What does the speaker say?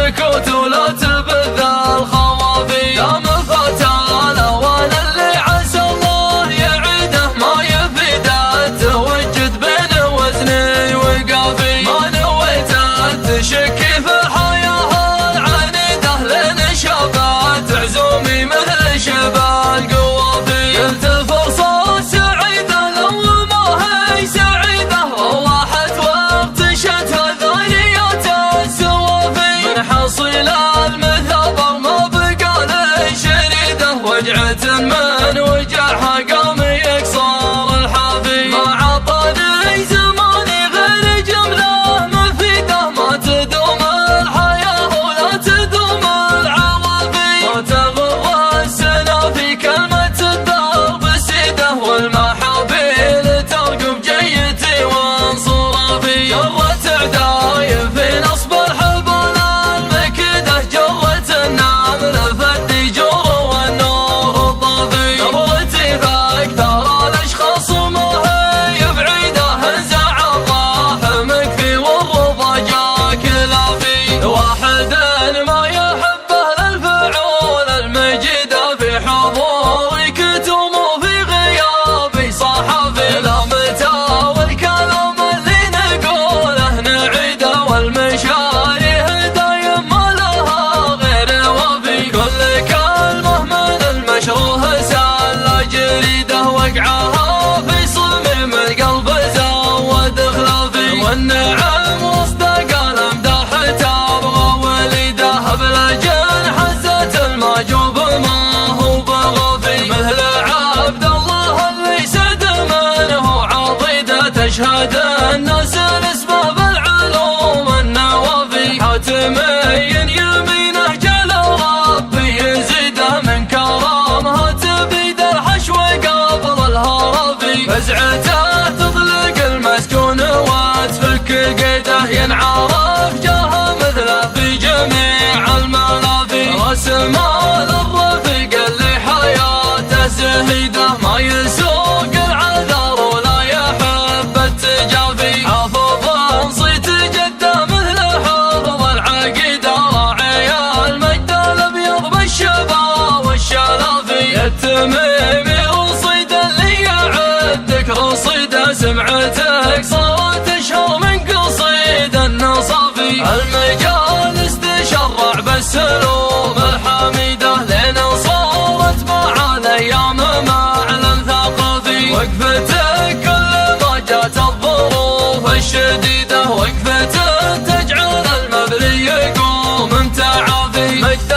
سكوت ولا تبث الخوافي. دام فتى الاوان اللي عسى الله يعيده ما يفيده التوجد بين وزني وقافي. ما نويت تشكي في الحياه العنيده لين شبات عزومي مثل شبا القوافي. قلت فرصه سعيده لو ما هي سعيده روحت واغتشت ثانيات السوافي. من حصيل المثابر ما بقى لي شريده وجعه من وجعها قام يكسر الحافي. ما عطاني زماني غير جمله مفيده ما تدوم الحياه ولا تدوم العوافي. ما تغر السنا في كلمه الدرب السيده والمحابيل ترقب جيتي وانصرافي. جرت اعداي في نصب الحبل المكيده جرت النمل فدي جور والنور الطافي. نظرتي باكثر الاشخاص ما هي بعيده انزع الراح مكفي والرضا جاك لافي. واحد ما يحبه للفعول المجيده في حضوري كتم في غيابي صحفي. لا متى والكلام اللي نقوله نعيده والمشاريه دايم ما لها غير وفي. كل كلمه من المشروه سله جريده وقعها في صميم القلب زود خلافي. والنعم واصدق الامداح تبغى وليده بلجن حزت الماجوب ما هو بغافي. مثل عبد الله اللي سد منه عضيده تشهد الناس لاسباب العلوم النوافي. حاتمي يمينه جل ربي يزيده من كرامها تبيد الحشو قبل الهرافي. فزعته تطلق المسكون وتفك قيده ينعرف جاه مثله في جميع المنافي. رسم الرفيق اللي حياته زهيده ما يسوق العذر ولا يحب التجافي. حافظ صيت جده مثل حفظ العقيده راعي المجد الابيض بالشبا والشلافي. التميمي رصيد اللي يعدك رصيده سمعتك صارت اشهر من قصيد النصافي. المجالس تشرع بالسلوم الحميده لين صارت مع الايام معلن ثقافي. وقفتك كل ما جات الظروف الشديده وقفتك تجعل المبني يقوم تعافي. مجد